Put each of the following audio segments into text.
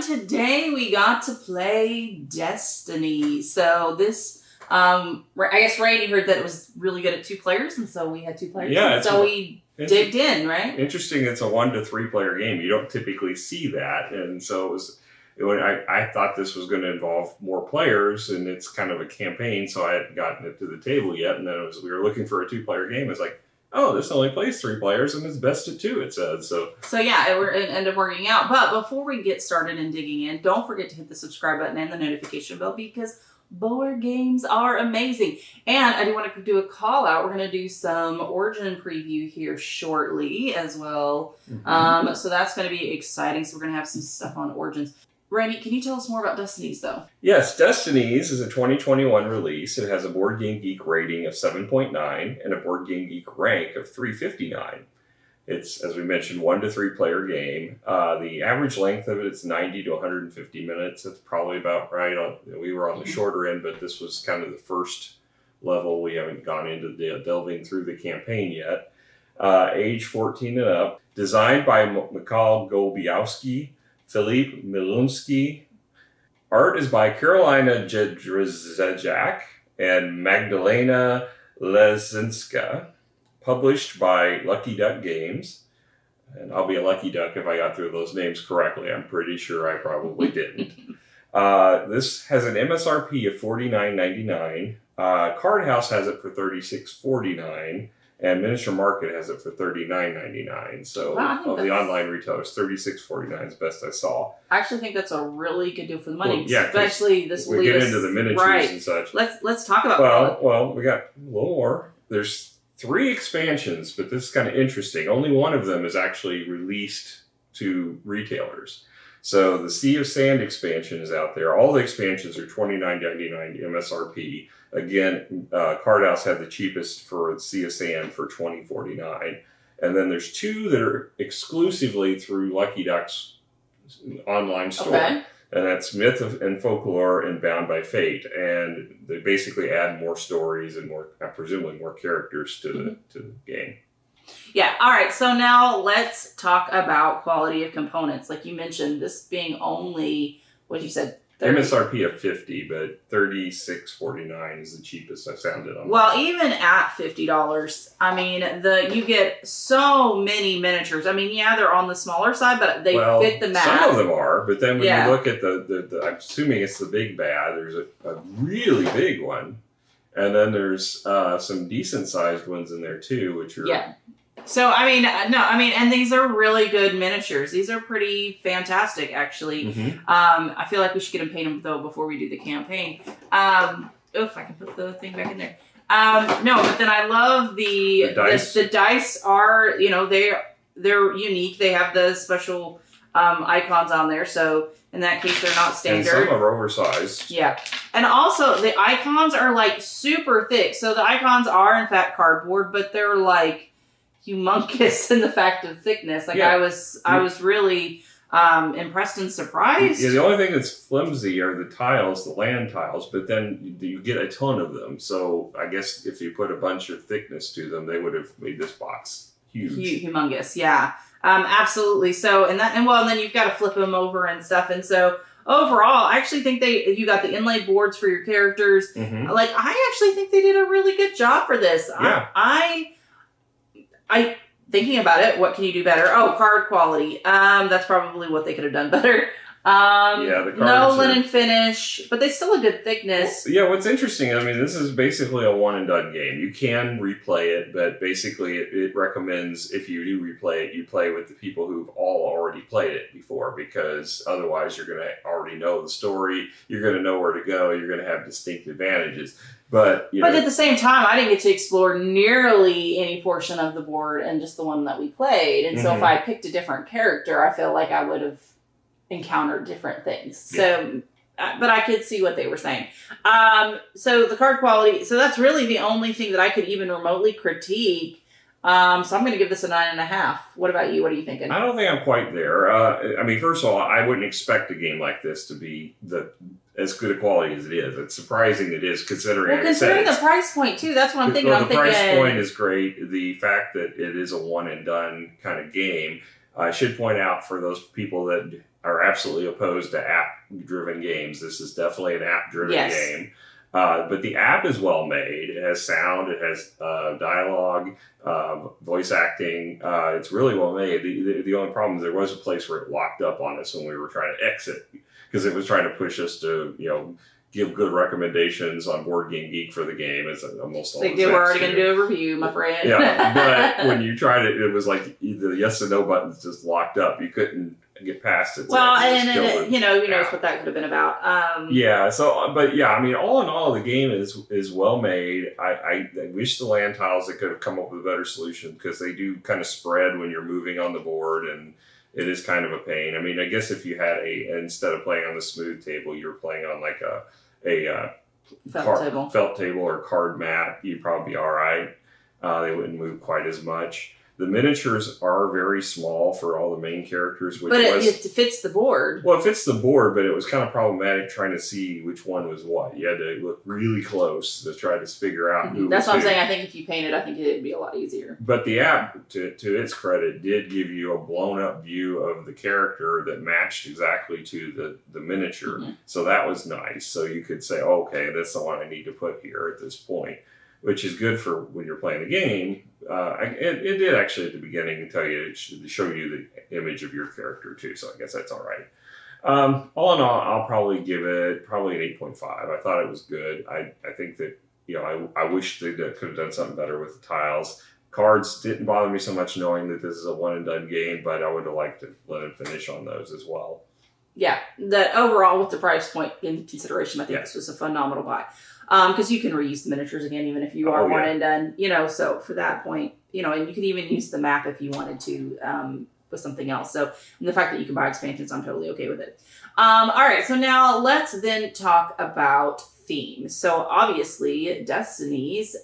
and today we got to play Destiny. So this, I guess Randy heard that it was really good at 2 players, and so we had 2 players. Yeah, so we digged in, right? Interesting. It's a 1 to 3 player game. You don't typically see that, and so it was. I thought this was going to involve more players, and it's kind of a campaign, so I hadn't gotten it to the table yet. And then we were looking for a 2 player game. It's like, oh, this only plays 3 players, and it's best at 2, it said. So yeah, it ended up working out. But before we get started and digging in, don't forget to hit the subscribe button and the notification bell, because board games are amazing. And I do want to do a call out. We're going to do some Origin preview here shortly as well. Mm-hmm. So that's going to be exciting. So we're going to have some stuff on Origins. Randy, can you tell us more about Destinies, though? Yes, Destinies is a 2021 release. It has a Board Game Geek rating of 7.9 and a Board Game Geek rank of 359. It's, as we mentioned, 1 to 3 player game. The average length of it is 90 to 150 minutes. That's probably about right. We were on the shorter end, but this was kind of the first level. We haven't gone into delving through the campaign yet. Age 14 and up. Designed by Mikhail Golubowski, Philippe Milunsky. Art is by Carolina Jedrzejak and Magdalena Lesinska. Published by Lucky Duck Games. And I'll be a lucky duck if I got through those names correctly. I'm pretty sure I probably didn't. This has an MSRP of $49.99. Card House has it for $36.49. And Miniature Market has it for $39.99. So of the online retailers, $36.49 is best I saw. I actually think that's a really good deal for the money. Well, yeah, especially this will we get into the miniatures and such. Let's talk about that. Well, we got a little more. There's 3 expansions, but this is kind of interesting. Only one of them is actually released to retailers. So the Sea of Sand expansion is out there. All the expansions are $29.99 MSRP. Again, Card House had the cheapest for Sea of Sand for $20.49. And then there's 2 that are exclusively through Lucky Duck's online store. Okay. And that's Myth and Folklore and Bound by Fate. And they basically add more stories and more, presumably more characters to the game. Yeah, all right. So now let's talk about quality of components. Like you mentioned, this being only, what you said, 30. MSRP of $50, but $36.49 is the cheapest I found it on. Well, even at $50, I mean, you get so many miniatures. I mean, yeah, they're on the smaller side, but they fit the math. Some of them are, but then when you look at the I'm assuming it's the big bad. There's a really big one, and then there's some decent sized ones in there too, which are So, I mean, and these are really good miniatures. These are pretty fantastic, actually. I feel like we should get them painted, though, before we do the campaign. If I can put the thing back in there. No, but then I love the dice. The dice are, they're unique. They have the special icons on there, so in that case, they're not standard. And some are oversized. Yeah. And also, the icons are, like, super thick. So the icons are, in fact, cardboard, but they're, like, humongous in the fact of thickness. Like I was really impressed and surprised. Yeah, the only thing that's flimsy are the tiles, the land tiles, but then you get a ton of them. So I guess if you put a bunch of thickness to them, they would have made this box huge. Humongous, yeah. Absolutely. So and then you've got to flip them over and stuff. And so overall, I actually think you got the inlay boards for your characters. Like I actually think they did a really good job for this. Yeah. I thinking about it, what can you do better? Oh, card quality. That's probably what they could have done better. The cards no linen finish, but they still a good thickness. Well, yeah, what's interesting, I mean, this is basically a one and done game. You can replay it, but basically it recommends if you do replay it, you play with the people who've all already played it before, because otherwise you're going to already know the story, you're going to know where to go, you're going to have distinct advantages. But at the same time, I didn't get to explore nearly any portion of the board and just the one that we played. And so if I picked a different character, I feel like I would have encountered different things. Yeah. So, but I could see what they were saying. So the card quality, so that's really the only thing that I could even remotely critique. So I'm going to give this a 9.5. What about you? What are you thinking? I don't think I'm quite there. I mean, first of all, I wouldn't expect a game like this to be as good a quality as it is. It's surprising it is, considering the price point too. That's what I'm thinking. The price point is great. The fact that it is a one and done kind of game. I should point out for those people that are absolutely opposed to app-driven games. This is definitely an app-driven game. But the app is well made. It has sound. It has dialogue, voice acting. It's really well made. The only problem is there was a place where it locked up on us when we were trying to exit because it was trying to push us to, give good recommendations on Board Game Geek for the game. It's almost all. They were already going to do a review, my friend. Yeah, but when you tried it, it was like the yes and no buttons just locked up. You couldn't get past it. Well, and who knows what that could have been about. All in all, the game is well made. I wish the land tiles that could have come up with a better solution because they do kind of spread when you're moving on the board, and it is kind of a pain. I mean, I guess if you had instead of playing on the smooth table, you were playing on like a felt table or card mat, you'd probably be all right. They wouldn't move quite as much. The miniatures are very small for all the main characters. But it fits the board. Well, it fits the board, but it was kind of problematic trying to see which one was what. You had to look really close to try to figure out who That's was what I'm who. saying. I think if you painted, I think it'd be a lot easier. But the app, to its credit, did give you a blown-up view of the character that matched exactly to the miniature. Mm-hmm. So that was nice. So you could say, okay, that's the one I need to put here at this point, which is good for when you're playing the game. It did actually at the beginning show you the image of your character too, so I guess that's all right. All in all, I'll probably give it an 8.5. I thought it was good. I think that I wish they could have done something better with the tiles. Cards didn't bother me so much knowing that this is a one and done game, but I would have liked to let him finish on those as well. Yeah, that overall with the price point in consideration, I think this was a phenomenal buy. Because you can reuse the miniatures again, even if you are one and done, so for that point, and you can even use the map if you wanted to with something else. So and the fact that you can buy expansions, I'm totally okay with it. All right, so now let's then talk about themes. So obviously, Destinies,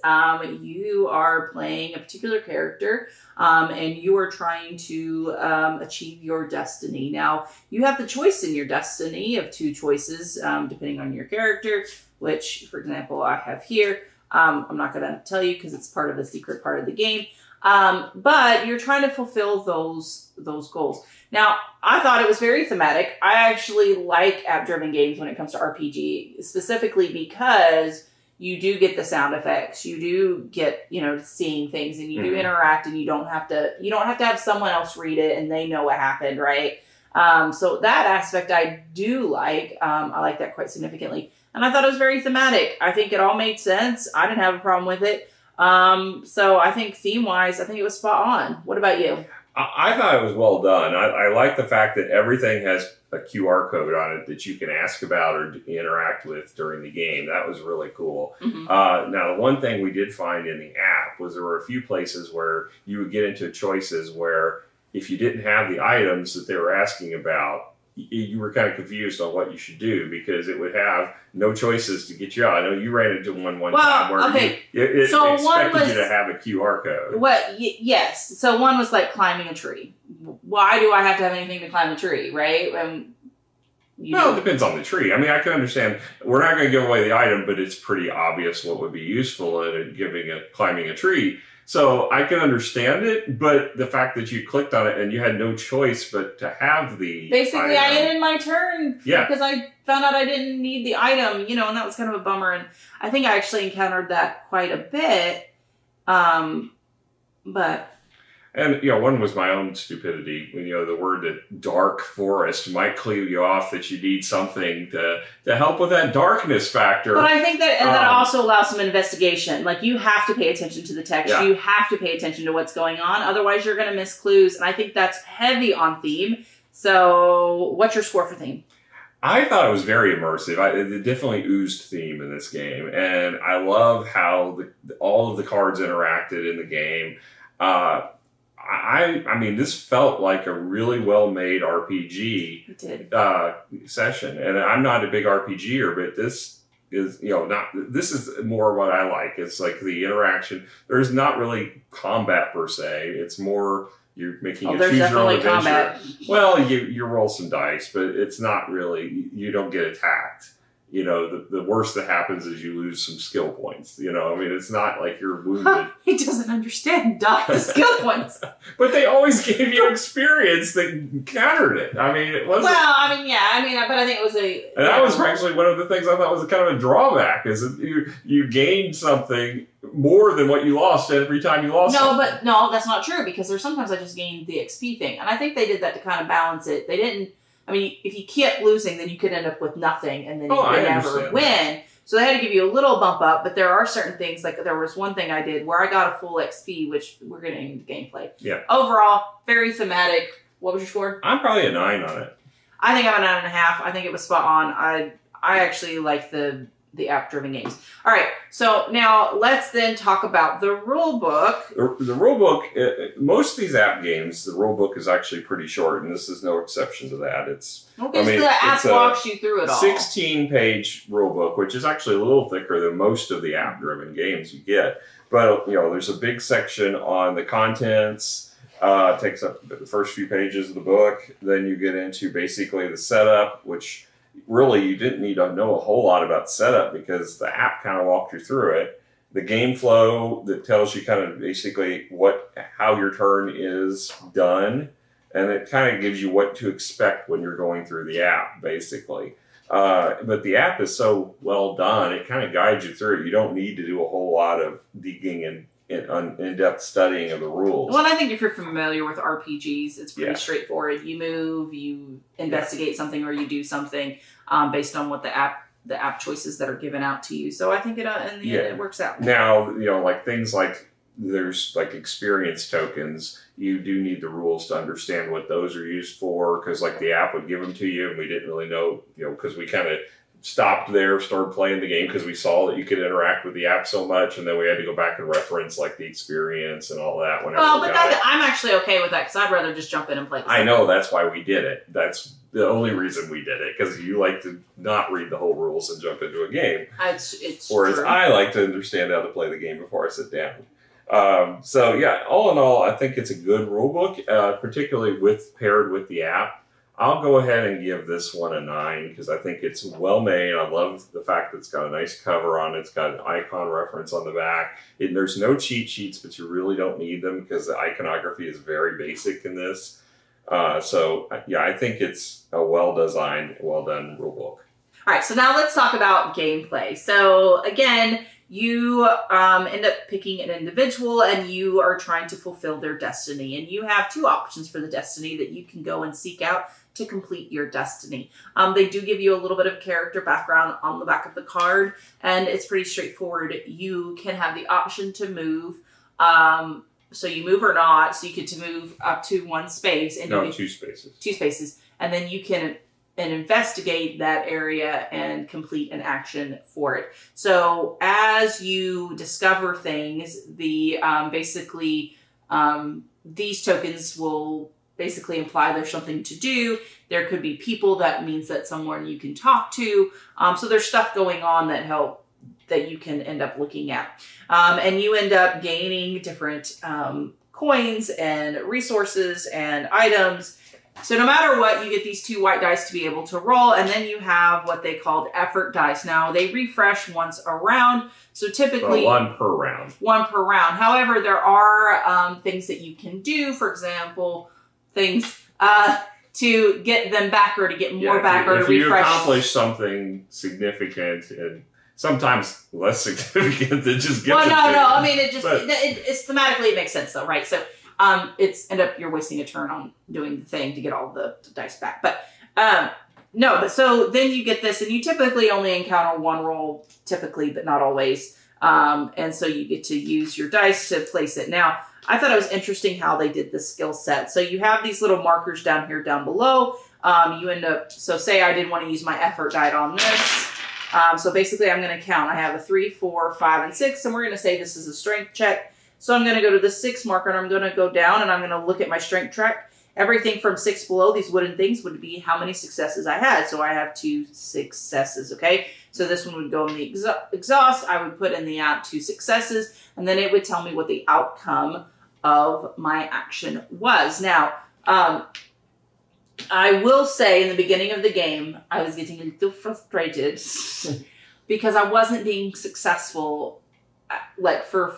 you are playing a particular character, and you are trying to achieve your destiny. Now, you have the choice in your destiny of two choices, depending on your character, which, for example, I have here. I'm not going to tell you because it's part of the secret part of the game. But you're trying to fulfill those goals. Now, I thought it was very thematic. I actually like app-driven games when it comes to RPG, specifically because you do get the sound effects. You do get, seeing things, and you do interact, and you don't have to have someone else read it and they know what happened, right? So that aspect I do like. I like that quite significantly. And I thought it was very thematic. I think it all made sense. I didn't have a problem with it. So I think theme-wise, I think it was spot on. What about you? I thought it was well done. I like the fact that everything has a QR code on it that you can ask about or interact with during the game. That was really cool. Mm-hmm. Now, the one thing we did find in the app was there were a few places where you would get into choices where if you didn't have the items that they were asking about, you were kind of confused on what you should do because it would have no choices to get you out. I know you ran into one time where it expected you to have a QR code. Yes. So one was like climbing a tree. Why do I have to have anything to climb a tree, right? It depends on the tree. I mean, I can understand. We're not going to give away the item, but it's pretty obvious what would be useful in climbing a tree. So I can understand it, but the fact that you clicked on it and you had no choice but to have the basically item. I ended my turn because I found out I didn't need the item, and that was kind of a bummer. And I think I actually encountered that quite a bit. But and one was my own stupidity. The word that dark forest might clue you off that you need something to help with that darkness factor. But I think that also allows some investigation. Like you have to pay attention to the text. Yeah. You have to pay attention to what's going on. Otherwise, you're going to miss clues. And I think that's heavy on theme. So, what's your score for theme? I thought it was very immersive. It definitely oozed theme in this game, and I love how all of the cards interacted in the game. I mean, this felt like a really well-made RPG session, and I'm not a big RPGer, but this is, this is more what I like. It's like the interaction. There's not really combat per se. It's more you're making a choose your own adventure. Combat. Well, you roll some dice, but it's not really. You don't get attacked. you know, the worst that happens is you lose some skill points. You know, I mean, it's not like you're wounded. He doesn't understand the skill points. But they always gave you experience that countered it. I mean, it wasn't. Well, I mean, yeah, I mean, but I think it was a. And that was actually one of the things I thought was kind of a drawback, is that you gained something more than what you lost every time you lost something. But no, that's not true, because there's sometimes I just gained the XP thing. And I think they did that to kind of balance it. They didn't. I mean, if you kept losing, then you could end up with nothing, and then you could never win. So they had to give you a little bump up, but there are certain things, like there was one thing I did where I got a full XP, which we're getting into gameplay. Yeah. Overall, very thematic. What was your score? I'm probably a 9 on it. I think I'm a 9.5. I think it was spot on. I actually like the app-driven games. All right, so now let's then talk about the rule book. The rule book, most of these app games, the rule book is actually pretty short, and this is no exception to that. It's the app walks you through it all. 16-page rule book, which is actually a little thicker than most of the app-driven games you get. But you know, there's a big section on the contents. It takes up the first few pages of the book. Then you get into basically the setup, which really you didn't need to know a whole lot about setup because the app kind of walked you through it. The game flow that tells you kind of basically how your turn is done, and it kind of gives you what to expect when you're going through the app, basically. But the app is so well done, it kind of guides you through it. You don't need to do a whole lot of digging and in-depth studying of the rules. Well, I think if you're familiar with RPGs, it's pretty straightforward. You move, you investigate something, or you do something based on what the app choices that are given out to you. So I think in the end it works out. Now, you know, like things like there's like experience tokens. You do need the rules to understand what those are used for, because like the app would give them to you, and we didn't really know, you know, because we kind of stopped there, started playing the game because we saw that you could interact with the app so much, and then we had to go back and reference like the experience and all that. I'm actually okay with that because I'd rather just jump in and play. I know, that's why we did it. That's the only reason we did it, because you like to not read the whole rules and jump into a game. It's whereas true. I like to understand how to play the game before I sit down. So yeah, all in all, I think it's a good rule book, particularly paired with the app. I'll go ahead and give this one a 9 because I think it's well made. I love the fact that it's got a nice cover on it. It's got an icon reference on the back. There's no cheat sheets, but you really don't need them because the iconography is very basic in this. So yeah, I think it's a well-designed, well-done rule book. All right, so now let's talk about gameplay. So again, you end up picking an individual and you are trying to fulfill their destiny. And you have 2 options for the destiny that you can go and seek out to complete your destiny. They do give you a little bit of character background on the back of the card, and it's pretty straightforward. You can have the option to move. So you move or not, so you get to move up to 1 space. And 2 spaces. 2 spaces. And then you can investigate that area and complete an action for it. So as you discover things, these tokens will basically imply there's something to do. There could be people, that means that someone you can talk to. So there's stuff going on that you can end up looking at. And you end up gaining different coins and resources and items. So no matter what, you get these 2 white dice to be able to roll, and then you have what they called effort dice. Now, they refresh once a round, so typically... 1 per round. 1 per round. However, there are things that you can do, for example, things to get them back or to get more back or to refresh. If you accomplish something significant and sometimes less significant than just get no. I mean, it's thematically it makes sense though, right? So you're wasting a turn on doing the thing to get all the dice back. But so then you get this, and you typically only encounter 1 roll, typically, but not always. And so you get to use your dice to place it. Now, I thought it was interesting how they did the skill set. So you have these little markers down below. You end up, so say I didn't want to use my effort die on this. So basically I'm going to count. I have a 3, 4, 5, and 6, and we're going to say this is a strength check. So I'm going to go to the 6 marker, and I'm going to go down, and I'm going to look at my strength track. Everything from 6 below, these wooden things, would be how many successes I had. So I have 2 successes, okay? So this one would go in the exhaust. I would put in the app 2 successes, and then it would tell me what the outcome of my action was. Now, I will say in the beginning of the game, I was getting a little frustrated because I wasn't being successful, like for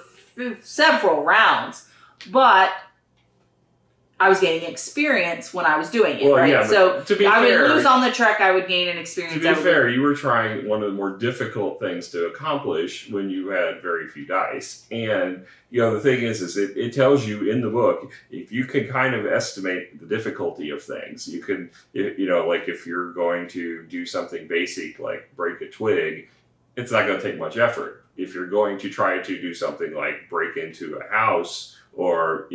several rounds, but I was gaining experience when I was doing it, right? Yeah, so to be I fair, would lose on the trek, I would gain an experience. To be fair, you were trying one of the more difficult things to accomplish when you had very few dice. And, the thing is it tells you in the book, if you can kind of estimate the difficulty of things, you can, like if you're going to do something basic like break a twig, it's not going to take much effort. If you're going to try to do something like break into a house or,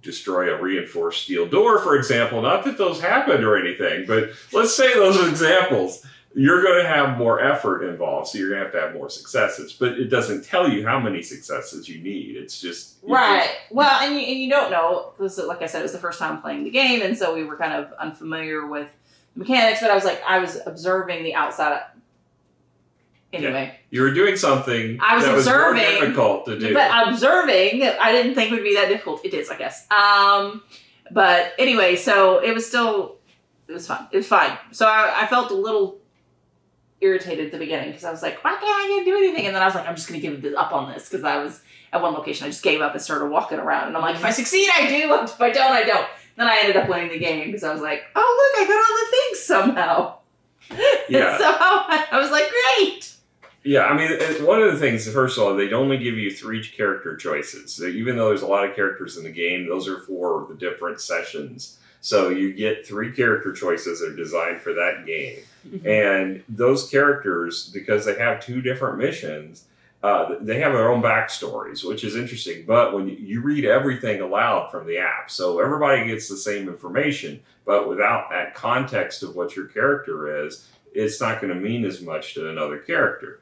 destroy a reinforced steel door, for example, not that those happened or anything, but let's say those are examples, you're going to have more effort involved, so you're going to have more successes. But it doesn't tell you how many successes you need. It's just... Right. Well, and you don't know, because like I said, it was the first time playing the game, and so we were kind of unfamiliar with the mechanics, but I was observing the outside. Anyway. Yeah. You were doing something was more difficult to do. But observing, I didn't think would be that difficult. It is, I guess. But anyway, so it was fun. It was fine. So I felt a little irritated at the beginning because I was like, why can't I do anything? And then I was like, I'm just going to give up on this because I was at one location. I just gave up and started walking around. And I'm like, if I succeed, I do. If I don't, I don't. Then I ended up winning the game because I was like, oh, look, I got all the things somehow. Yeah. And so I was like, great. Yeah, I mean, one of the things, first of all, they'd only give you 3 character choices. So even though there's a lot of characters in the game, those are for the different sessions. So you get 3 character choices that are designed for that game. Mm-hmm. And those characters, because they have 2 different missions, they have their own backstories, which is interesting. But when you read everything aloud from the app, so everybody gets the same information, but without that context of what your character is, it's not going to mean as much to another character.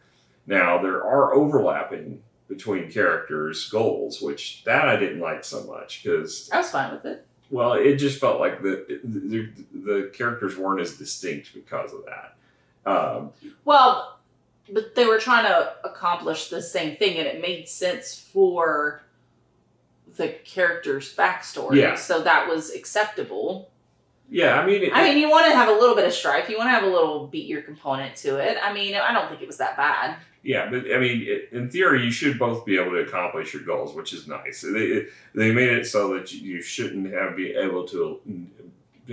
Now, there are overlapping between characters' goals, which that I didn't like so much because... I was fine with it. Well, it just felt like the characters weren't as distinct because of that. Well, but they were trying to accomplish the same thing, and it made sense for the character's backstory. Yeah. So that was acceptable. Yeah, I mean, you want to have a little bit of strife. You want to have a little beat your component to it. I mean, I don't think it was that bad. Yeah, but I mean, in theory, you should both be able to accomplish your goals, which is nice. They made it so that you shouldn't be able to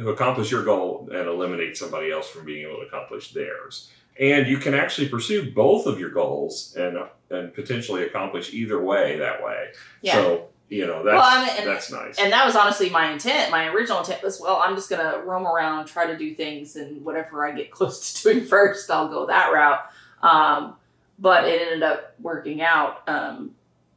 accomplish your goal and eliminate somebody else from being able to accomplish theirs. And you can actually pursue both of your goals and potentially accomplish either way that way. Yeah. So, that's nice. And that was honestly my intent. My original intent was, well, I'm just going to roam around and try to do things, and whatever I get close to doing first, I'll go that route. But it ended up working out.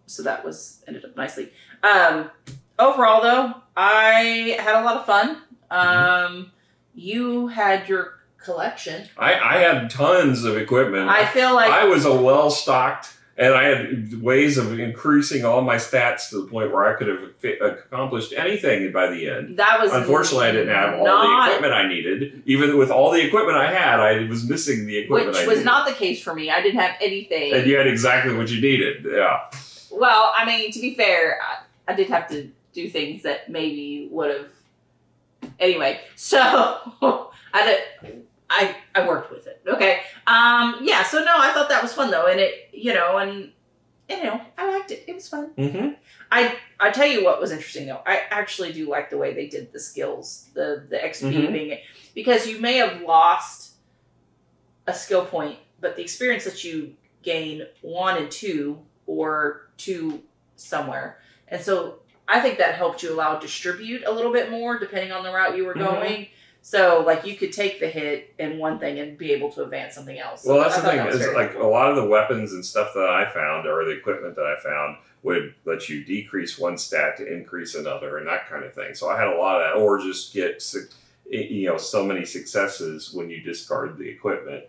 So that ended up nicely. Overall, though, I had a lot of fun. You had your collection. I had tons of equipment. I feel like I was a well-stocked, and I had ways of increasing all my stats to the point where I could have accomplished anything by the end. Unfortunately, I didn't have all the equipment I needed. Even with all the equipment I had, I was missing the equipment I needed. Which was not the case for me. I didn't have anything. And you had exactly what you needed, yeah. Well, I mean, to be fair, I did have to do things that maybe would have... Anyway, so I worked with it. Okay. Yeah, so no, I thought that was fun though. And I liked it. It was fun. Mm-hmm. I tell you what was interesting though. I actually do like the way they did the skills, the XP being it, because you may have lost a skill point, but the experience that you gain 1 and 2 or 2 somewhere. And so I think that helped you distribute a little bit more depending on the route you were going. So, like, you could take the hit in one thing and be able to advance something else. Well, that's the thing. Is like a lot of the weapons and stuff that I found, or the equipment that I found, would let you decrease one stat to increase another, and that kind of thing. So I had a lot of that, or just get so many successes when you discard the equipment,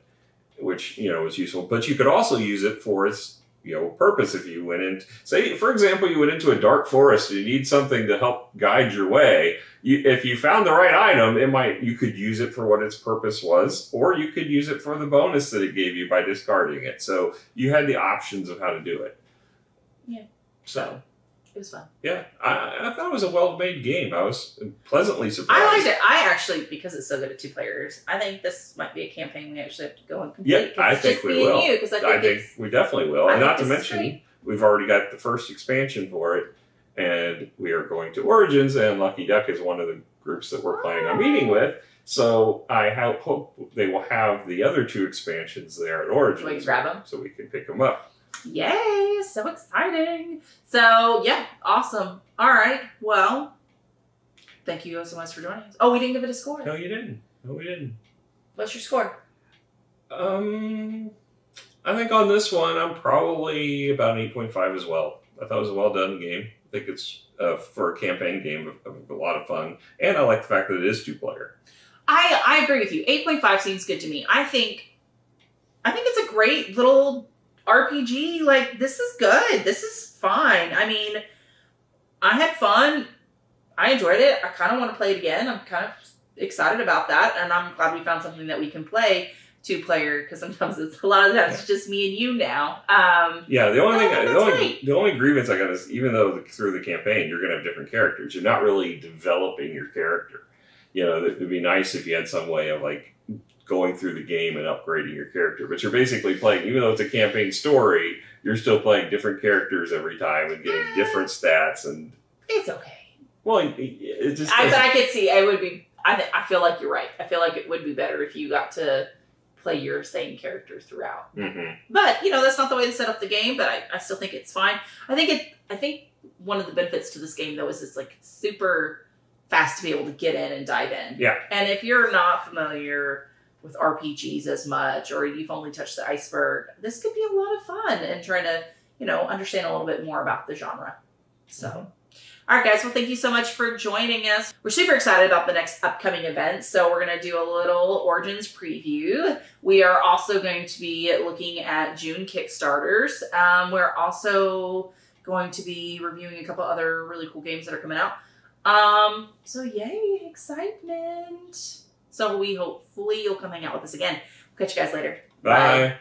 which was useful. But you could also use it for its purpose. If you went in, say, for example, you went into a dark forest and you need something to help guide your way. If you found the right item, you could use it for what its purpose was, or you could use it for the bonus that it gave you by discarding it. So you had the options of how to do it. Yeah. So, It was fun. Yeah, I thought it was a well-made game. I was pleasantly surprised. I liked it. I actually, because it's so good at 2 players, I think this might be a campaign we actually have to go and complete. Yeah, I think we will. I think we definitely will. And not to mention, we've already got the first expansion for it, and we are going to Origins, and Lucky Duck is one of the groups that we're planning on meeting with. So I hope they will have the other 2 expansions there at Origins. We can grab them. So we can pick them up. Yay! So exciting. So, yeah, awesome. All right. Well, thank you so much for joining us. Oh, we didn't give it a score. No, you didn't. No, we didn't. What's your score? I think on this one, I'm probably about an 8.5 as well. I thought it was a well-done game. I think it's, for a campaign game, a lot of fun. And I like the fact that it is 2-player. I agree with you. 8.5 seems good to me. I think it's a great little RPG. Like, this is good. This is fine. I mean, I had fun. I enjoyed it. I kind of want to play it again. I'm kind of excited about that. And I'm glad we found something that we can play 2-player, because sometimes a lot of times it's just me and you now. Yeah, the only grievance I got is, even though through the campaign you're going to have different characters, you're not really developing your character. You know, it'd be nice if you had some way of like going through the game and upgrading your character. But you're basically playing, even though it's a campaign story, you're still playing different characters every time and getting different stats. And it's okay. Well, it just. But I could see it would be. I feel like you're right. I feel like it would be better if you got to play your same character throughout. Mm-hmm. But that's not the way to set up the game. But I still think it's fine. I think one of the benefits to this game though is it's like super fast to be able to get in and dive in. Yeah. And if you're not familiar with RPGs as much, or you've only touched the iceberg, this could be a lot of fun and trying to, understand a little bit more about the genre. So, all right, guys. Well, thank you so much for joining us. We're super excited about the next upcoming events. So we're going to do a little Origins preview. We are also going to be looking at June Kickstarters. We're also going to be reviewing a couple other really cool games that are coming out. So yay, excitement. So hopefully you'll come hang out with us again. We'll catch you guys later. Bye.